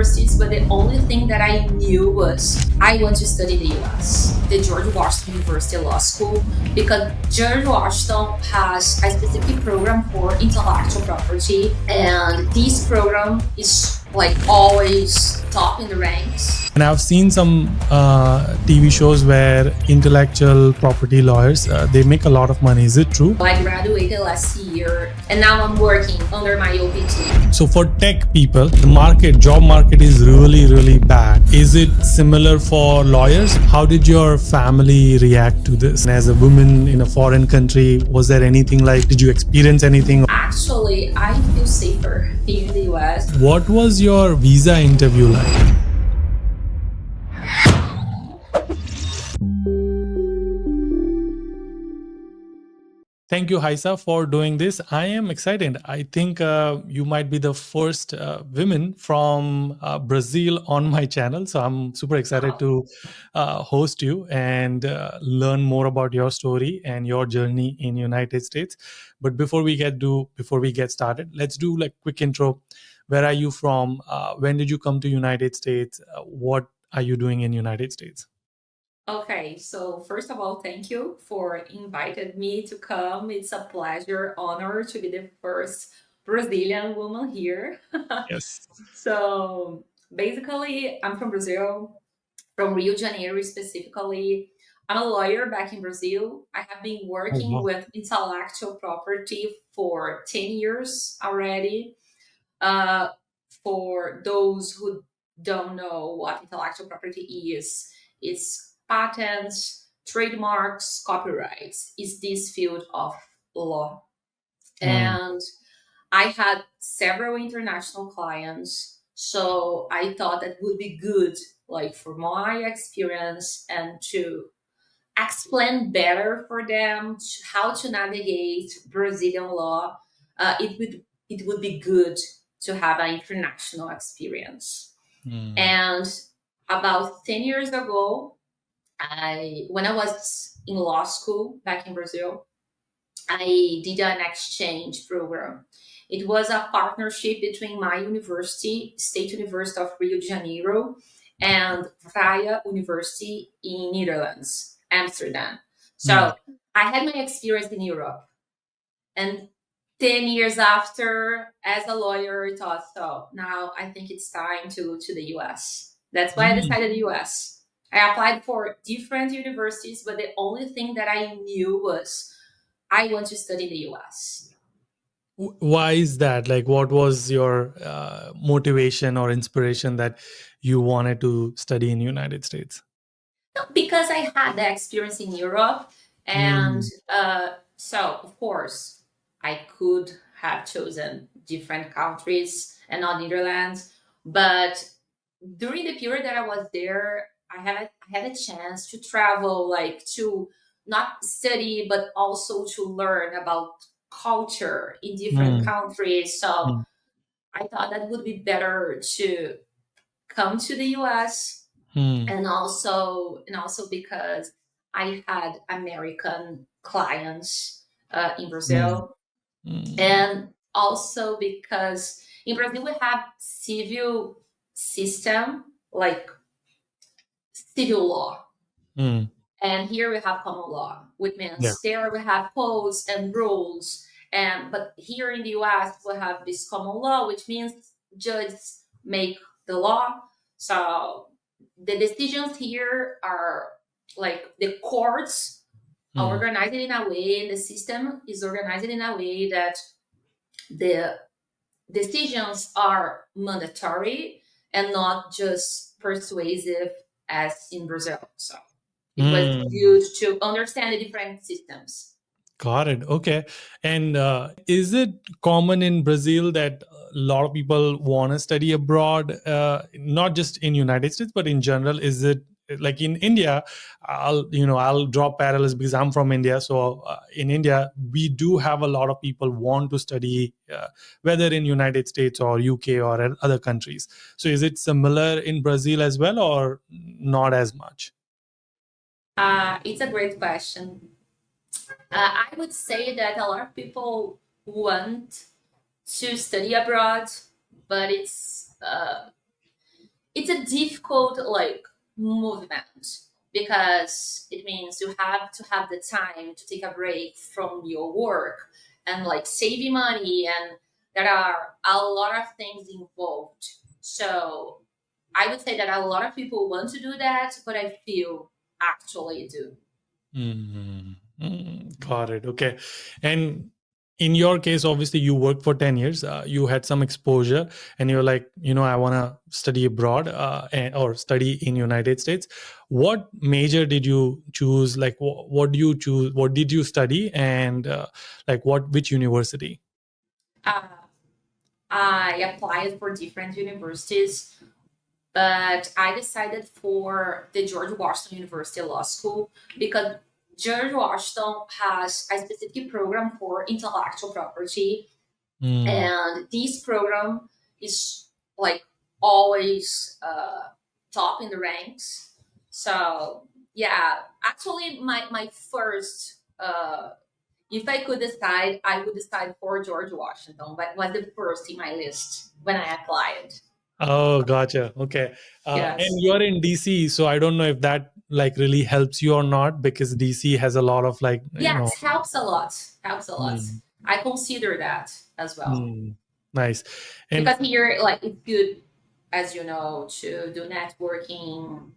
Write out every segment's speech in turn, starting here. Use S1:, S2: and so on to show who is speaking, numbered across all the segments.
S1: universities, but the only thing that I knew was I want to study in the US, the George Washington University Law School, because George Washington has a specific program for intellectual property, and this program is like always top in the ranks.
S2: And I've seen some TV shows where intellectual property lawyers, they make a lot of money. Is it true?
S1: I graduated last year and now I'm working under my OPT.
S2: So for tech people, the job market is really, really bad. Is it similar for lawyers? How did your family react to this? And as a woman in a foreign country, was there anything like, did you experience anything?
S1: Actually, I feel safer here in the US.
S2: What was your visa interview like? Thank you, Raysa, for doing this. I am excited. I think you might be the first woman from Brazil on my channel. So I'm super excited to host you and learn more about your story and your journey in United States. But before we get started, let's do like quick intro. Where are you from? When did you come to United States? What are you doing in United States?
S1: Okay, so first of all, thank you for inviting me to come. It's a pleasure, honor to be the first Brazilian woman here.
S2: Yes.
S1: So basically, I'm from Brazil, from Rio de Janeiro specifically. I'm a lawyer back in Brazil. I have been working with intellectual property for 10 years already. For those who don't know what intellectual property is, it's patents, trademarks, copyrights. Is this field of law. And I had several international clients, so I thought that would be good, like for my experience and to explain better for them how to navigate Brazilian law. It would be good to have an international experience. And about 10 years ago, when I was in law school back in Brazil, I did an exchange program. It was a partnership between my university, State University of Rio de Janeiro, and Vrije University in Netherlands, Amsterdam. So I had my experience in Europe. And 10 years after, as a lawyer, I thought, so now I think it's time to the US. That's why I decided the US. I applied for different universities, but the only thing that I knew was I want to study in the US.
S2: Why is that? Like, what was your motivation or inspiration that you wanted to study in United States?
S1: Because I had the experience in Europe. And so, of course, I could have chosen different countries and not Netherlands. But during the period that I was there, I had a chance to travel, like to not study, but also to learn about culture in different countries. So I thought that would be better to come to the US, and also because I had American clients in Brazil, and also because in Brazil we have civil system, like civil law. And here we have common law, which means there we have codes and rules. But here in the US, we have this common law, which means judges make the law. So the decisions here are like the courts are organized in a way, and the system is organized in a way that the decisions are mandatory and not just persuasive as in Brazil. So it was good to understand the different systems.
S2: Got it. Okay. And is it common in Brazil that a lot of people want to study abroad, not just in United States, but in general? Is it like in India? I'll draw parallels because I'm from India. So in India, we do have a lot of people want to study, whether in United States or UK or other countries. So is it similar in Brazil as well, or not as much?
S1: It's a great question. I would say that a lot of people want to study abroad, but it's it's a difficult like movement because it means you have to have the time to take a break from your work and like saving money, and there are a lot of things involved. So I would say that a lot of people want to do that, but I feel actually do.
S2: Mm, got it. Okay. And in your case, obviously, you worked for 10 years. You had some exposure, and you're like, I want to study abroad or study in United States. What major did you choose? Like, what do you choose? What did you study? And like, which university?
S1: uh, I applied for different universities, but I decided for the George Washington University Law School because George Washington has a specific program for intellectual property,
S2: Mm.
S1: and this program is like always top in the ranks. So yeah, actually, my first. If I could decide, I would decide for George Washington, but was the first in my list when I applied.
S2: Oh, gotcha. Okay. And
S1: Yes.
S2: you're in DC, so I don't know if that like really helps you or not because DC has a lot of like,
S1: Yes, helps a lot. Helps a lot.
S2: mm,
S1: I consider that as well.
S2: mm, nice. And
S1: Because here, like, it's good, as you know, to do networking.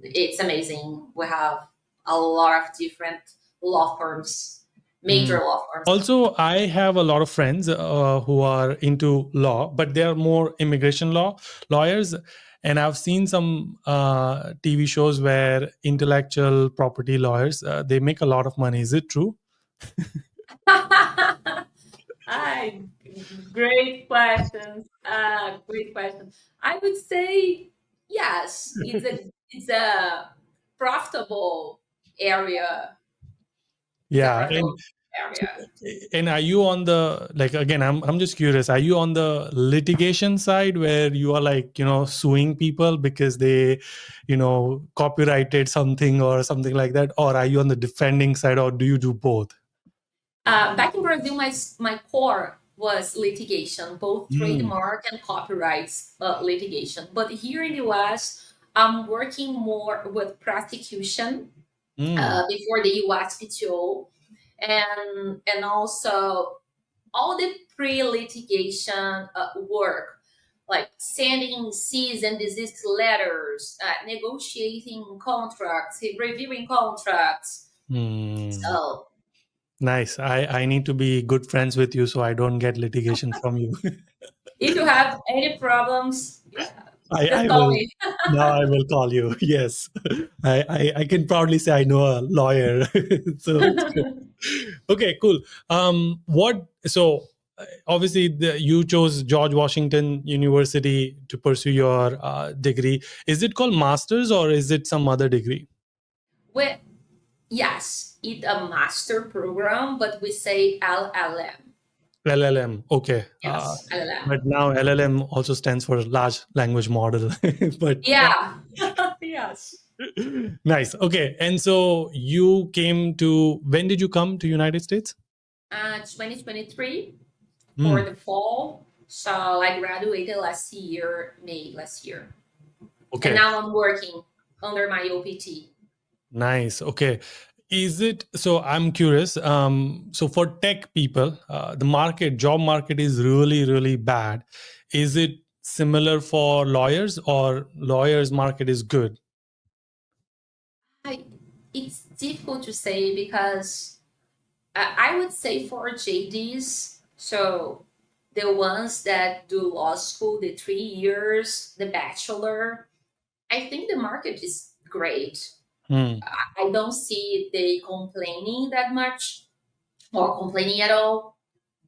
S1: It's amazing. We have a lot of different law firms,
S2: mm,
S1: major law firms.
S2: also, I have a lot of friends who are into law, but they are more immigration law lawyers. And I've seen some TV shows where intellectual property lawyers they make a lot of money. Is it true?
S1: Hi, great questions. Great question. I would say yes. It's a profitable area. It's a
S2: Yeah,
S1: profitable
S2: so,
S1: area.
S2: and are you on the like again? I'm just curious. Are you on the litigation side where you are like suing people because they copyrighted something or something like that, or are you on the defending side, or do you do both?
S1: Back in Brazil, my core was litigation, both
S2: Mm,
S1: trademark and copyrights litigation. But here in the US, I'm working more with prosecution
S2: mm,
S1: before the US PTO, and also all the pre-litigation work, like sending cease and desist letters, negotiating contracts, reviewing contracts.
S2: mm.
S1: So
S2: Nice. I need to be good friends with you so I don't get litigation from you.
S1: if you have any problems, yeah,
S2: I
S1: just call
S2: will
S1: me.
S2: now. I will call you. Yes, I can proudly say I know a lawyer. So it's good. Okay, cool. What? So obviously, you chose George Washington University to pursue your degree. Is it called masters or is it some other degree?
S1: Well, yes, it's a master program, but we say LLM.
S2: LLM. Okay.
S1: Yes,
S2: But
S1: LLM.
S2: now LLM also stands for large language model. But
S1: Yeah. Yes.
S2: nice. Okay. And so you came to, when did you come to United States?
S1: 2023 for
S2: Hmm.
S1: the fall. So I graduated last year, May last year. And
S2: Okay.
S1: now I'm working under my OPT.
S2: Nice. Okay. Is it so? I'm curious. So for tech people, the job market is really, really bad. Is it similar for lawyers or lawyers market is good?
S1: I, it's difficult to say because I would say for JDs, so the ones that do law school, the 3 years, the bachelor, I think the market is great.
S2: Hmm.
S1: I don't see they complaining that much or complaining at all.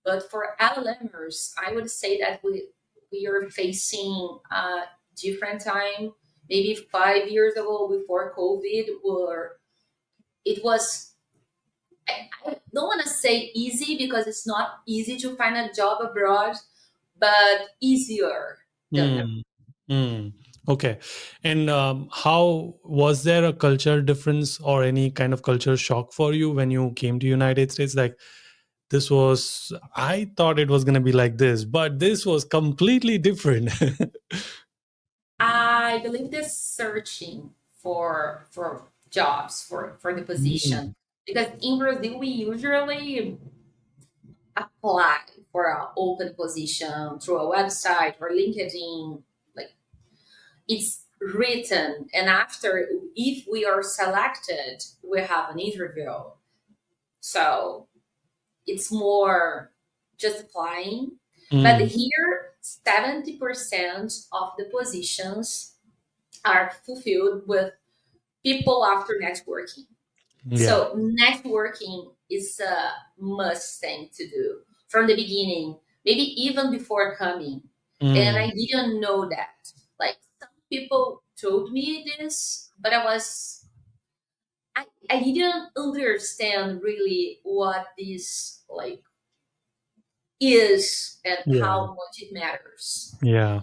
S1: But for LLMers, I would say that we are facing a different time. Maybe 5 years ago, before COVID, where it was. I don't want to say easy because it's not easy to find a job abroad, but easier than now.
S2: Hmm. Hmm. Okay. And how was there a culture difference or any kind of culture shock for you when you came to United States? Like this was, I thought it was going to be like this, but this was completely different.
S1: I believe this searching for jobs for the position,
S2: Mm.
S1: because in Brazil we usually apply for an open position through a website or LinkedIn. Like, it's written, and after, if we are selected, we have an interview. So it's more just applying. But
S2: Mm.
S1: here, 70% of the positions are fulfilled with people after networking.
S2: Yeah.
S1: So networking is a must thing to do from the beginning, maybe even before coming. And
S2: Mm.
S1: I didn't know that. Like, some people told me this, but I didn't understand really what this like is and
S2: Yeah.
S1: how much it matters.
S2: Yeah.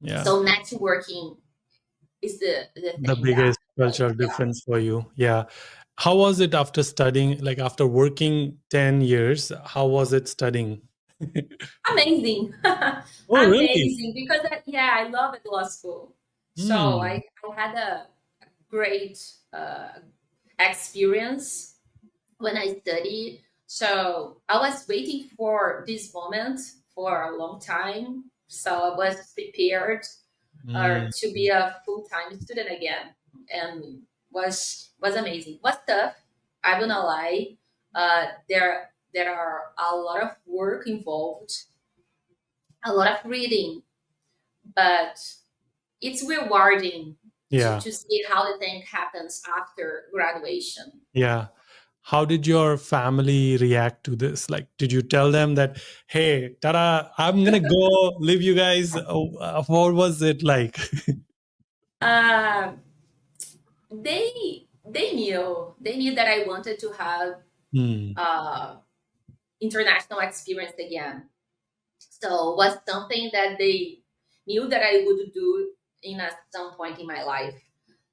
S2: Yeah.
S1: So networking is the
S2: The
S1: thing that,
S2: biggest
S1: like,
S2: cultural
S1: yeah,
S2: difference for you. Yeah. How was it after studying, like after working 10 years? How was it studying?
S1: amazing.
S2: Oh, really?
S1: Amazing, because yeah, I love it, law school. So
S2: Hmm.
S1: I had a great experience when I studied. So I was waiting for this moment for a long time. So I was prepared
S2: Mm.
S1: to be a full-time student again, and was amazing. Was tough. I will not lie. There are a lot of work involved, a lot of reading, but it's rewarding
S2: Yeah.
S1: to see how the thing happens after graduation.
S2: Yeah. How did your family react to this? Like, did you tell them that, hey, tada, I'm gonna go leave you guys? What was it like?
S1: Uh, they knew that I wanted to have
S2: Hmm.
S1: uh, international experience again. So it was something that they knew that I would do in at some point in my life.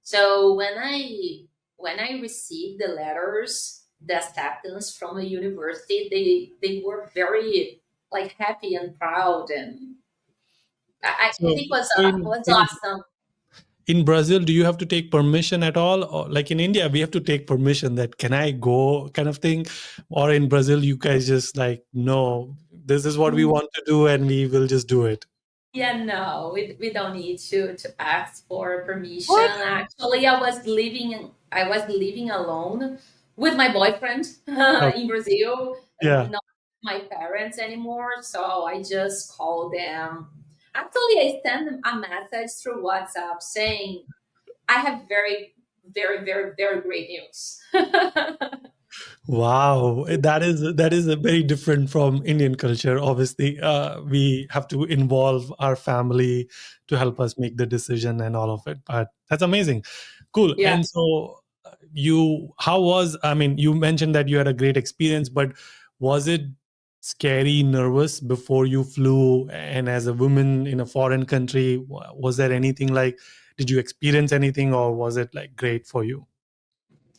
S1: So when I received the letters, the acceptance from the university, they were very like happy and proud, and I
S2: So,
S1: think was
S2: so
S1: was awesome.
S2: in Brazil, do you have to take permission at all? Or like in India, we have to take permission that can I go kind of thing? Or in Brazil, you guys just like, no, this is what we want to do and we will just do it.
S1: Yeah, no, we don't need to ask for permission.
S2: What?
S1: Actually, I was living alone with my boyfriend
S2: Oh,
S1: in Brazil,
S2: yeah.
S1: not my parents anymore. So I just called them. Actually, I sent them a message through WhatsApp saying I have very, very, very, very great news.
S2: Wow, that is a very different from Indian culture. Obviously, we have to involve our family to help us make the decision and all of it. But that's amazing, cool.
S1: Yeah.
S2: And so, how was? I mean, you mentioned that you had a great experience, but was it scary, nervous before you flew? And as a woman in a foreign country, was there anything like? Did you experience anything, or was it like great for you?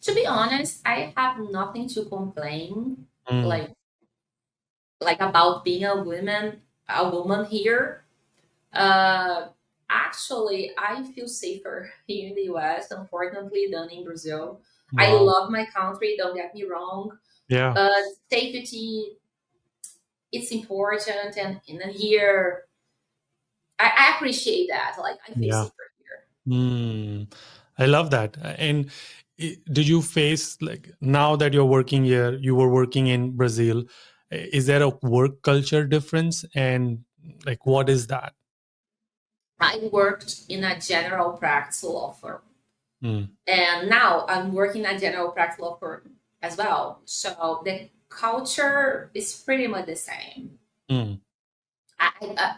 S1: To be honest, I have nothing to complain.
S2: Mm.
S1: Like like about being a woman here. Uh, Actually, I feel safer here in the US, unfortunately, than in Brazil. I
S2: Wow.
S1: love my country, don't get me wrong,
S2: Yeah.
S1: but safety, it's important. And in a year, I appreciate that. Like, I feel
S2: Yeah.
S1: safer here.
S2: Hmm. I love that. And did you face like now that you're working here, you were working in Brazil, is there a work culture difference? And like, what is that?
S1: I worked in a general practice law firm,
S2: Hmm.
S1: and now I'm working in a general practice law firm as well. So the culture is pretty much the same.
S2: Hmm.
S1: I,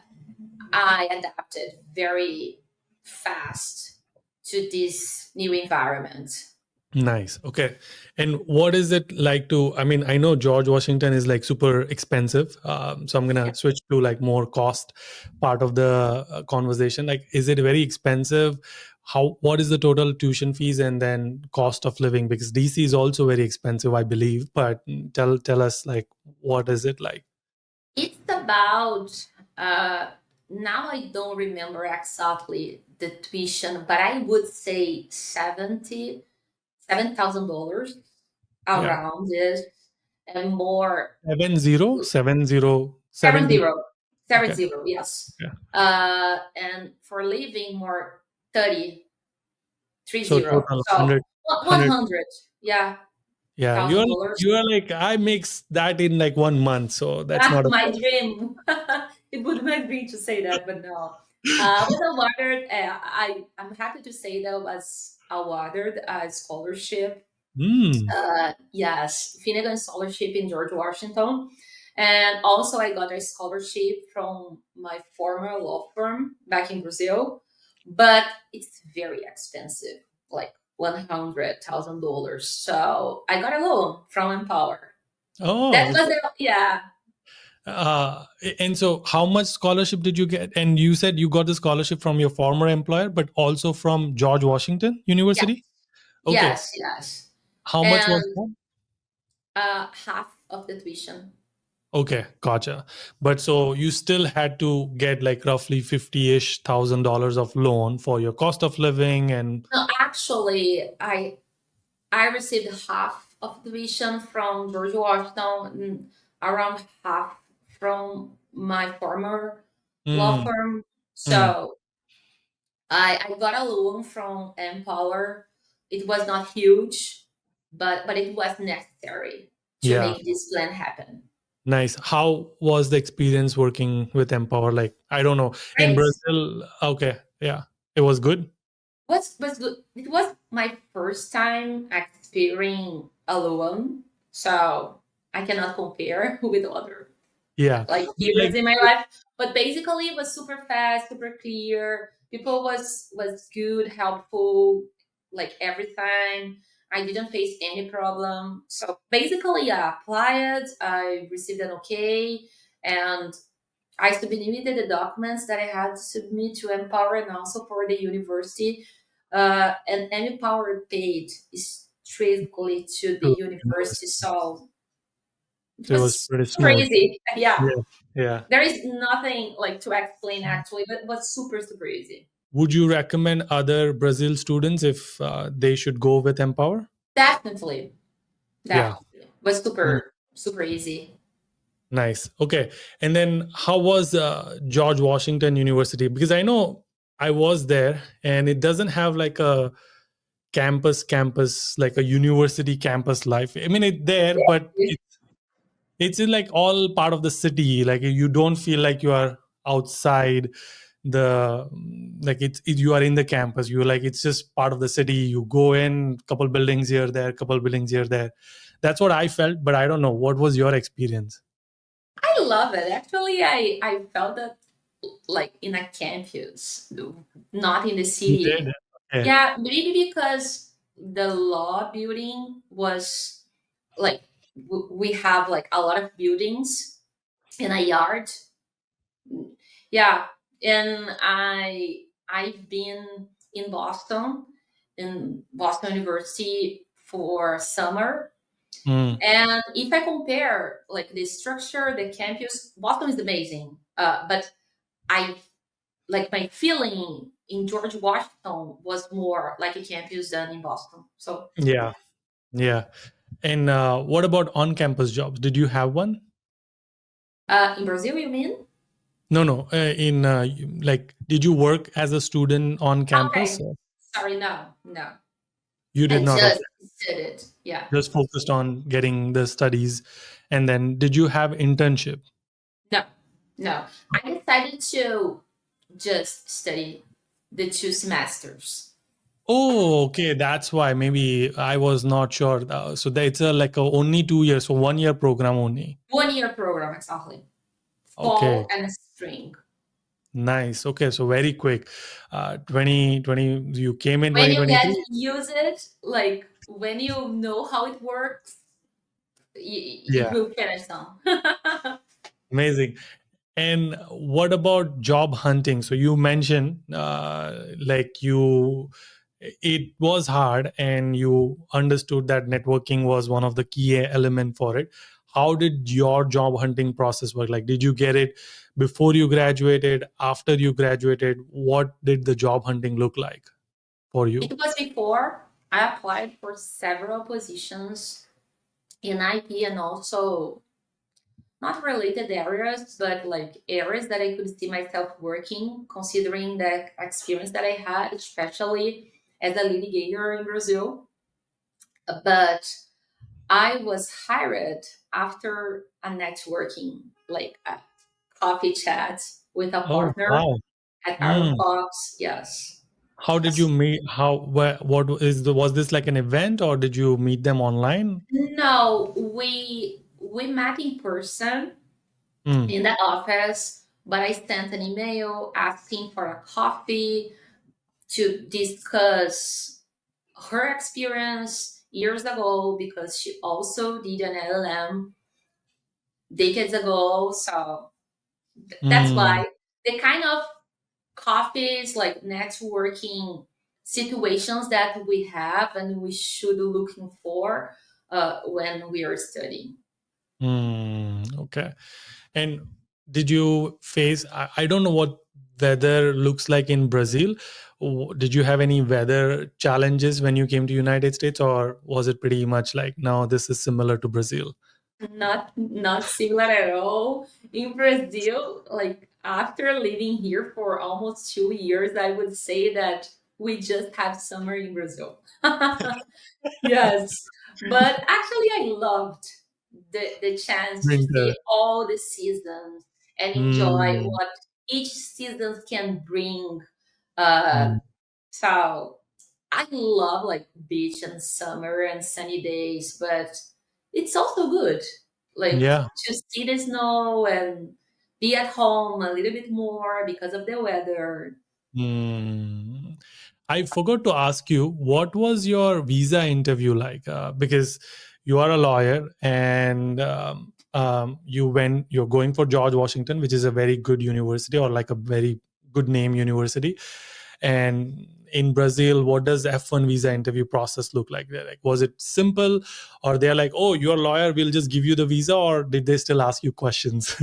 S1: I adapted very fast to this new environment.
S2: Nice. Okay. And what is it like to? I mean, I know George Washington is like super expensive. So I'm
S1: Yeah.
S2: gonna switch to like more cost part of the conversation. Like, is it very expensive? How? What is the total tuition fees and then cost of living? Because DC is also very expensive, I believe. But tell us like what is it like?
S1: It's about uh, now I don't remember exactly the tuition, but I would say $7,000
S2: Yeah.
S1: around this, and more.
S2: 70.
S1: 70, seven
S2: Okay.
S1: zero, yes.
S2: Yeah.
S1: And for living more 30, three
S2: So
S1: zero.
S2: total
S1: So
S2: 100.
S1: 100, yeah,
S2: Yeah.
S1: thousand dollars.
S2: You are like, I makes that in like 1 month. So that's not a
S1: My dream. It would be my dream to say that, but no. I was awarded. I'm happy to say that I was awarded a scholarship.
S2: problem.
S1: Yes, Finnegan Scholarship in George Washington. And also, I got a scholarship from my former law firm back in Brazil, but it's very expensive, like $100,000. So I got a loan from MPOWER. That
S2: Oh,
S1: was the, yeah.
S2: uh, and so how much scholarship did you get? And you said you got the scholarship from your former employer, but also from George Washington
S1: Yes,
S2: University. Okay.
S1: yes, yes.
S2: How much was
S1: And
S2: that?
S1: half of the tuition.
S2: Okay, gotcha. But so you still had to get like roughly 50-ish thousand dollars of loan for your cost of living and
S1: No, actually, I received half of the tuition from George Washington, and around half from my former law
S2: mm,
S1: firm.
S2: mm,
S1: So I got a loan from Empower. It was not huge, but it was necessary to
S2: yeah,
S1: make this plan happen.
S2: nice. How was the experience working with Empower? Like, I don't know. In
S1: Great.
S2: Brazil, okay, yeah. It was good.
S1: Was good. It was my first time experiencing a loan, so I cannot compare with other
S2: Yeah.
S1: like
S2: But
S1: years
S2: like
S1: in my life. But basically, it was super fast, super clear. People was good, helpful, like every time. I didn't face any problem. So basically, I applied. I received an okay, and I submitted the documents that I had to submit to Empower and also for the university. And Empower paid strictly to the
S2: to
S1: university,
S2: university.
S1: so it
S2: So it was
S1: was
S2: pretty
S1: super
S2: smooth.
S1: easy. Yeah,
S2: Yeah. Yeah.
S1: there is nothing like to explain actually, but it was super super easy.
S2: Would you recommend other Brazil students if they should go with Empower?
S1: Definitely,
S2: Yeah.
S1: definitely, it was
S2: Mm,
S1: super super easy.
S2: nice. Okay. And then how was George Washington University? Because I know I was there and it doesn't have like a campus, like a university campus life. I mean, it's there, but it's in like all part of the city. Like you don't feel like you are outside the like you are in the campus. You're like it's just part of the city. You go in, couple buildings here, there, couple buildings here, there. That's what I felt, but I don't know what was your experience.
S1: I love it. Actually, I felt that like in a campus, not in the
S2: You did.
S1: city.
S2: Okay.
S1: Yeah, maybe because the law building was like we have like a lot of buildings in a yard. Yeah, and I've been in Boston University for summer.
S2: Mm,
S1: And if I compare like the structure, the campus, Boston is amazing. But I like my feeling in George Washington was more like a campus than in Boston. So
S2: yeah, yeah. And what about on-campus jobs? Did you have one?
S1: in Brazil, you mean?
S2: No, no. In like, did you work as a student on campus?
S1: Okay. Sorry, no, no.
S2: You
S1: I
S2: did not.
S1: just
S2: Okay.
S1: did it. Yeah.
S2: Just focused on getting the studies, and then did you have internship?
S1: No, no. I decided to just study the 2 semesters.
S2: Oh, okay. That's why maybe I was not sure. So that's like only 2 years, so 1 year program only.
S1: 1 year program, exactly.
S2: Okay,
S1: Fall and spring.
S2: nice. Okay, so very quick. 2020, you came in
S1: When you get
S2: 2023.
S1: to use it, like when you know how it works, it
S2: Yeah,
S1: will finish them.
S2: amazing. And what about job hunting? So you mentioned like it was hard and you understood that networking was one of the key element for it. How did your job hunting process work? Like, did you get it before you graduated, after you graduated, what did the job hunting look like for you?
S1: It was before I applied for several positions in IP and also not related areas, but like areas that I could see myself working, considering the experience that I had, especially as a litigator in Brazil. But I was hired after a networking, like a coffee chat with a
S2: Oh,
S1: partner
S2: wow.
S1: at
S2: Mm.
S1: Fox. Yes.
S2: How did you meet? What is was this like an event, or did you meet them online?
S1: No, we met in person
S2: Mm.
S1: in the office, but I sent an email asking for a coffee to discuss her experience years ago because she also did an LL.M decades ago. So that's
S2: Mm.
S1: why the kind of coffees, like networking situations that we have and we should looking for when we are studying.
S2: Mm. Okay. And did you face, I don't know what weather looks like in Brazil. Did you have any weather challenges when you came to United States, or was it pretty much like, no, this is similar to Brazil?
S1: Not similar at all. In Brazil, like after living here for almost 2 years, I would say that we just have summer in Brazil. Yes, but actually, I loved the chance to see
S2: Winter.
S1: all the seasons and enjoy
S2: Mm.
S1: what each season can bring. Uh,
S2: Mm.
S1: so I love like beach and summer and sunny days, but it's also good like
S2: Yeah.
S1: to see the snow and be at home a little bit more because of the weather.
S2: Mm. I forgot to ask you, what was your visa interview like? Because you are a lawyer, and you're going for George Washington, which is a very good university, or like a very good name university. And in Brazil, what does F1 visa interview process look like there? Like, was it simple, or they're like, oh, you're a lawyer, we'll just give you the visa, or did they still ask you questions?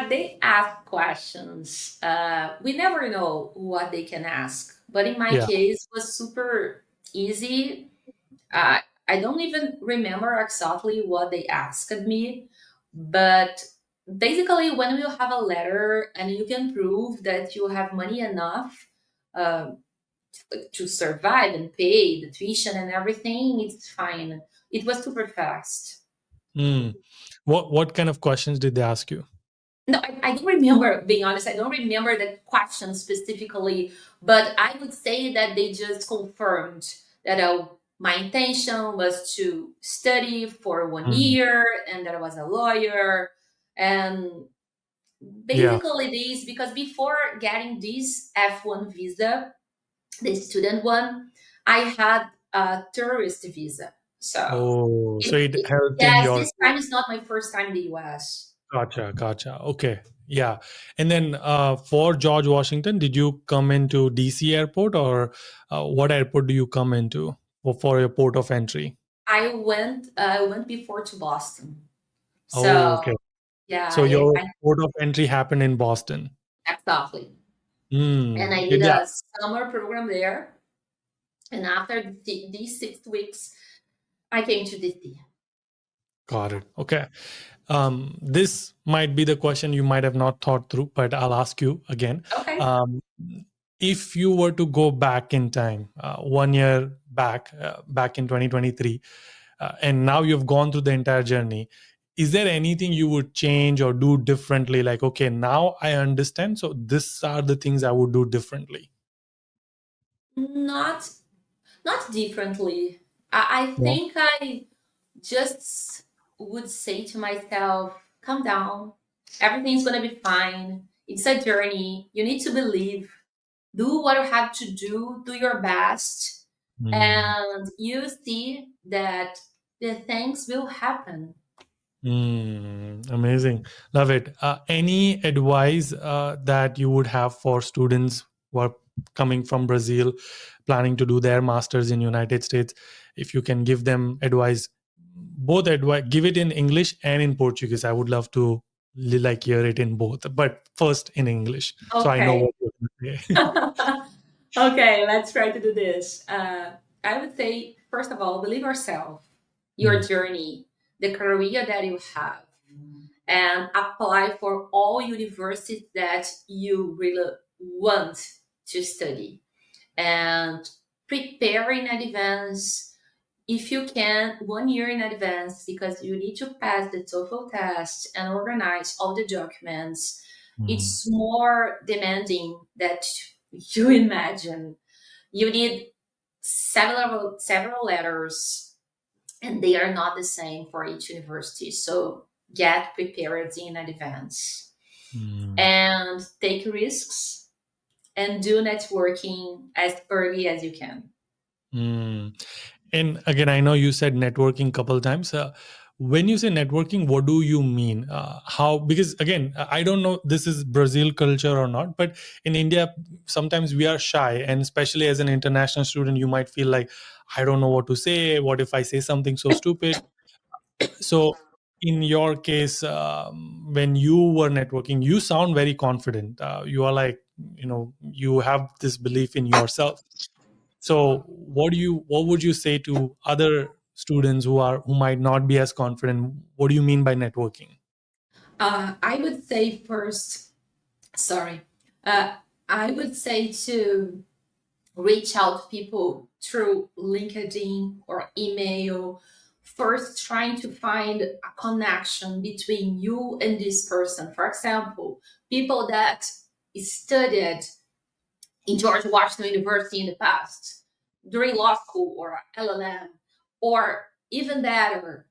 S1: They ask questions. We never know what they can ask, but in my
S2: Yeah.
S1: case, it was super easy. Uh, I don't even remember exactly what they asked me, but basically, when you have a letter and you can prove that you have money enough uh, to survive and pay the tuition and everything, it's fine. It was super fast.
S2: Mm. What kind of questions did they ask you?
S1: No, I don't remember, being honest, I don't remember the question specifically, but I would say that they just confirmed that my intention was to study for one
S2: Mm.
S1: year and that I was a lawyer. And
S2: Yeah.
S1: basically, this because before getting this F1 visa, the student one, I had a tourist visa. So,
S2: Oh, so it helped in
S1: yes,
S2: your.
S1: this time is not my first time in the US.
S2: Gotcha, gotcha. Okay, yeah. And then for George Washington, did you come into DC airport, or what airport do you come into for your port of entry?
S1: I went before to Boston.
S2: Oh,
S1: So
S2: okay.
S1: yeah,
S2: So
S1: I,
S2: your
S1: I
S2: port of entry happened in Boston.
S1: exactly. And I
S2: Hmm.
S1: did
S2: Did that?
S1: a summer program there. And after these 6 weeks, I came to DC.
S2: Got it. Okay. This might be the question you might have not thought through, but I'll ask you again.
S1: Okay.
S2: Um, if you were to go back in time, 1 year back, back in 2023, and now you've gone through the entire journey, is there anything you would change or do differently? Like, okay, now I understand, so these are the things I would do differently.
S1: Not not differently. I
S2: Yeah.
S1: think I just would say to myself, calm down. Everything's gonna be fine. It's a journey. You need to believe. Do what you have to do your best,
S2: Mm.
S1: and you see that the things will happen.
S2: Amazing. Love it. Any advice that you would have for students who are coming from Brazil, planning to do their masters in United States? If you can give them advice, both advice, give it in English and in Portuguese. I would love to. like hear it in both, but first in English, so I know
S1: Okay.
S2: what you're going to say.
S1: Okay, let's try to do this. I would say, first of all, believe yourself, your
S2: Mm,
S1: journey, the career that you have, and apply for all universities that you really want to study. And prepare in advance, if you can, 1 year in advance, because you need to pass the TOEFL test and organize all the documents.
S2: mm,
S1: It's more demanding that you imagine. You need several letters, and they are not the same for each university. So get prepared in advance
S2: mm,
S1: and take risks and do networking as early as you can.
S2: mm. And again, I know you said networking couple times. When you say networking, what do you mean? How? Because again, I don't know this is Brazil culture or not, but in India, sometimes we are shy, and especially as an international student, you might feel like I don't know what to say. What if I say something so stupid? So, in your case, when you were networking, you sound very confident. You are like, you have this belief in yourself. So what would you say to other students who might not be as confident? What do you mean by networking?
S1: I would say first, sorry, uh, I would say to reach out to people through LinkedIn or email, first trying to find a connection between you and this person. For example, people that studied in George Washington University in the past, during law school or LL.M, or even better,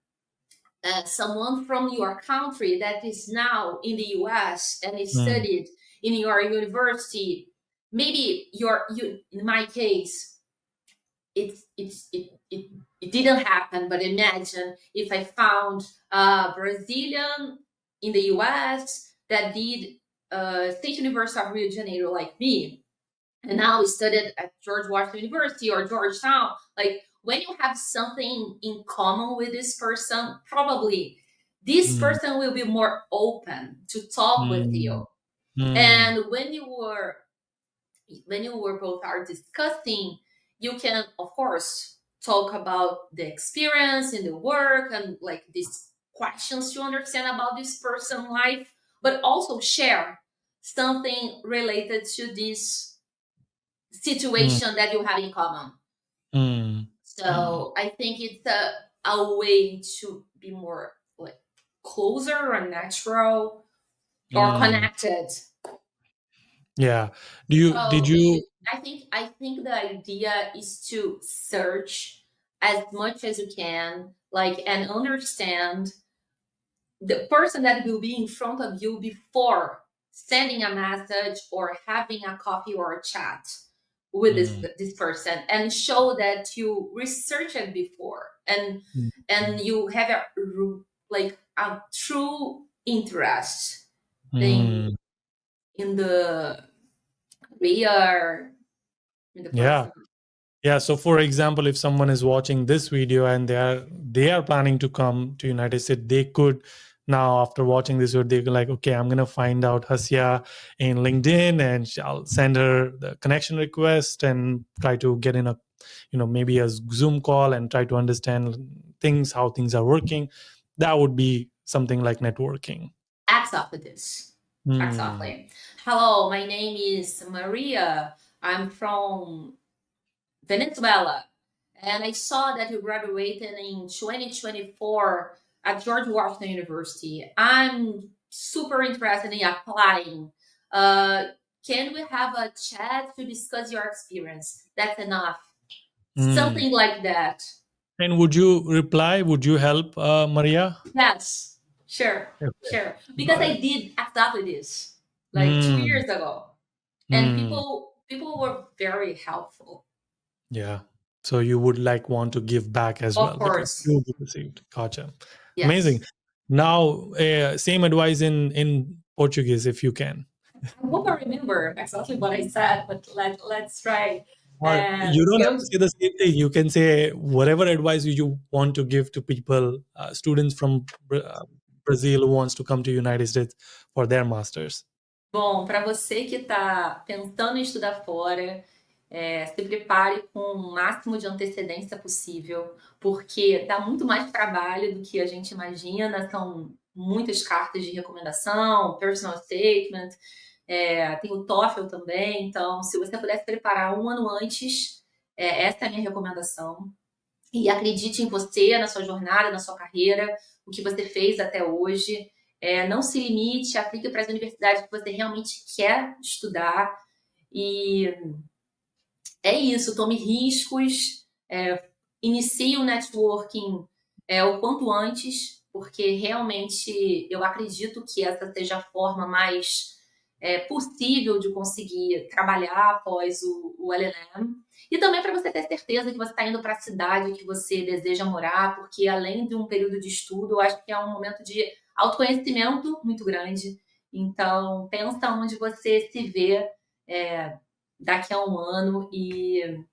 S1: someone from your country that is now in the US and is
S2: Mm,
S1: studied in your university. Maybe in my case, it didn't happen, but imagine if I found a Brazilian in the US that did State University of Rio de Janeiro like me, and now studied at George Washington University or Georgetown. Like, when you have something in common with this person, probably this
S2: mm,
S1: person will be more open to talk with you.
S2: mm, mm,
S1: And when you were both are discussing, you can of course talk about the experience in the work and like these questions to understand about this person life, but also share something related to this
S2: mm,
S1: situation that you have in common.
S2: mm, mm,
S1: So I think it's a way to be more like closer or natural or
S2: mm.
S1: connected.
S2: Yeah. Did
S1: So
S2: you?
S1: I think the idea is to search as much as you can, like, and understand the person that will be in front of you before sending a message or having a coffee or a chat with
S2: Mm,
S1: this person, and show that you researched it before,
S2: mm,
S1: and you have like a true interest in
S2: mm.
S1: the career in the
S2: Yeah.
S1: person.
S2: Yeah, so for example, if someone is watching this video and they are planning to come to United States, they could now after watching this video, they go like, okay, I'm gonna find out Hasya in LinkedIn and I'll send her the connection request and try to get in a, maybe a Zoom call and try to understand how things are working. That would be something like networking.
S1: Exactly this.
S2: Hmm.
S1: Exactly. Hello, my name is Maria. I'm from Venezuela. And I saw that you graduated in 2024 at George Washington University. I'm super interested in applying. Uh, can we have a chat to discuss your experience? That's enough.
S2: Hmm.
S1: Something like that.
S2: And would you reply? Would you help, Maria?
S1: Yes, sure,
S2: Okay.
S1: sure. Because
S2: Got
S1: I
S2: it.
S1: did exactly this like two
S2: Hmm.
S1: years ago, and
S2: Hmm.
S1: people were very helpful.
S2: Yeah. So you would like want to give back as
S1: Of
S2: well because
S1: course,
S2: you received. Gotcha. Amazing.
S1: yes.
S2: Now, same advice in Portuguese if you can.
S1: I hope I remember exactly what I said, but let's try.
S2: Or you don't have
S1: Eu,
S2: to say the same thing. You can say whatever advice you want to give to people, students from. Brazil who wants to come to United States for their masters?
S1: Bom, para você que está pensando em estudar fora, se prepare com o máximo de antecedência possível, porque dá muito mais trabalho do que a gente imagina. São muitas cartas de recomendação, personal statement, tem o TOEFL também. Então, se você puder se preparar um ano antes, essa é a minha recomendação. E acredite em você, na sua jornada, na sua carreira, o que você fez até hoje. Não se limite, aplique para as universidades que você realmente quer estudar. E é isso, tome riscos, inicie o networking o quanto antes, porque realmente eu acredito que essa seja a forma mais possível de conseguir trabalhar após o LL.M. E também para você ter certeza que você está indo para a cidade que você deseja morar, porque além de um período de estudo, eu acho que é um momento de autoconhecimento muito grande. Então, pensa onde você se vê daqui a um ano e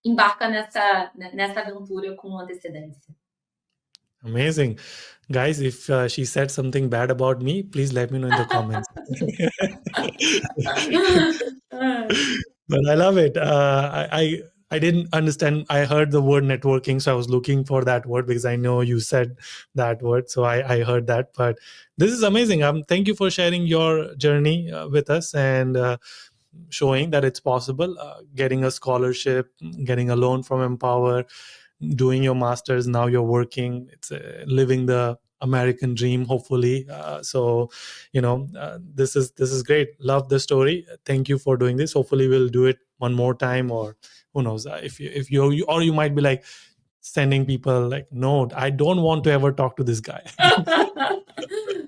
S1: embarca nessa aventura com antecedência.
S2: Amazing. Guys, if she said something bad about me, please let me know in the comments. But I love it. I didn't understand. I heard the word networking, so I was looking for that word because I know you said that word. So I heard that. But this is amazing. Thank you for sharing your journey with us and showing that it's possible. Getting a scholarship, getting a loan from Empower, doing your masters. Now you're working. It's living the American dream, hopefully. So, this is great. Love the story. Thank you for doing this. Hopefully, we'll do it one more time, or who knows? If you or you might be like sending people like, no, I don't want to ever talk to this guy.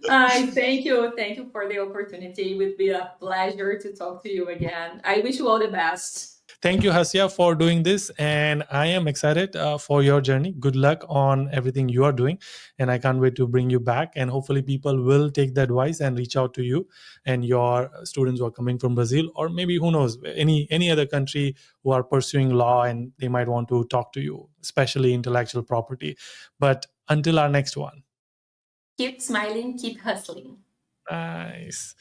S1: Thank you for the opportunity. It would be a pleasure to talk to you again. I wish you all the best.
S2: Thank you, Hasya, for doing this. And I am excited for your journey. Good luck on everything you are doing. And I can't wait to bring you back. And hopefully, people will take the advice and reach out to you and your students who are coming from Brazil, or maybe who knows, any other country who are pursuing law and they might want to talk to you, especially intellectual property. But until our next one.
S1: Keep smiling, keep hustling.
S2: Nice.